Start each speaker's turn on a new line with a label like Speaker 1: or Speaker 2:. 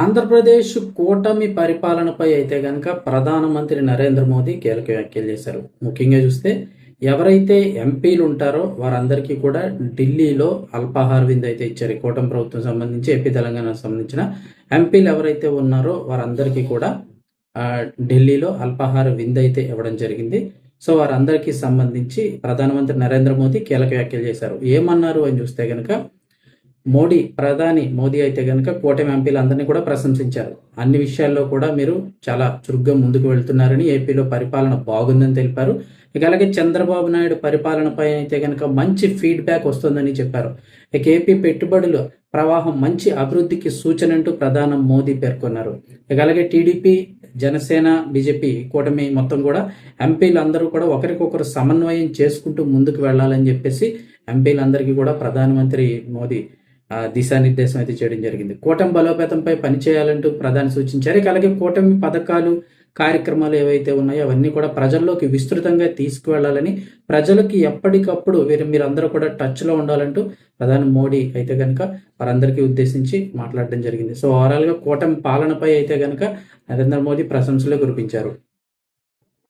Speaker 1: ఆంధ్రప్రదేశ్ కూటమి పరిపాలనపై అయితే గనక ప్రధానమంత్రి నరేంద్ర మోదీ కీలక వ్యాఖ్యలు చేశారు. ముఖ్యంగా చూస్తే ఎవరైతే ఎంపీలు ఉంటారో వారందరికీ కూడా ఢిల్లీలో అల్పాహార విందు అయితే ఇచ్చారు. కూటమి ప్రభుత్వం సంబంధించి ఏపీ తెలంగాణకు సంబంధించిన ఎంపీలు ఎవరైతే ఉన్నారో వారందరికీ కూడా ఢిల్లీలో అల్పాహార విందు అయితే ఇవ్వడం జరిగింది. సో వారందరికీ సంబంధించి ప్రధానమంత్రి నరేంద్ర మోదీ కీలక వ్యాఖ్యలు చేశారు. ఏమన్నారు అని చూస్తే గనక ప్రధాని మోదీ అయితే కనుక కూటమి ఎంపీలందరినీ కూడా ప్రశంసించారు. అన్ని విషయాల్లో కూడా మీరు చాలా చురుగ్గా ముందుకు వెళ్తున్నారని, ఏపీలో పరిపాలన బాగుందని తెలిపారు. ఇక అలాగే చంద్రబాబు నాయుడు పరిపాలనపై అయితే కనుక మంచి ఫీడ్బ్యాక్ వస్తుందని చెప్పారు. ఇక ఏపీ పెట్టుబడుల ప్రవాహం మంచి అభివృద్ధికి సూచన అంటూ ప్రధాని మోదీ పేర్కొన్నారు. ఇక అలాగే టీడీపీ, జనసేన, బీజేపీ కూటమి మొత్తం కూడా ఎంపీలందరూ కూడా ఒకరికొకరు సమన్వయం చేసుకుంటూ ముందుకు వెళ్ళాలని చెప్పేసి ఎంపీలందరికీ కూడా ప్రధానమంత్రి మోదీ దిశానిర్దేశం అయితే చేయడం జరిగింది. కూటమి బలోపేతంపై పనిచేయాలంటూ ప్రధాని సూచించారు. ఇక అలాగే కూటమి పథకాలు, కార్యక్రమాలు ఏవైతే ఉన్నాయో అవన్నీ కూడా ప్రజల్లోకి విస్తృతంగా తీసుకువెళ్లాలని, ప్రజలకి ఎప్పటికప్పుడు మీరందరూ కూడా టచ్లో ఉండాలంటూ ప్రధాని మోడీ అయితే కనుక వారందరికీ ఉద్దేశించి మాట్లాడడం జరిగింది. సో ఓవరాల్గా కూటమి పాలనపై అయితే కనుక నరేంద్ర మోదీ ప్రశంసలు కురిపించారు.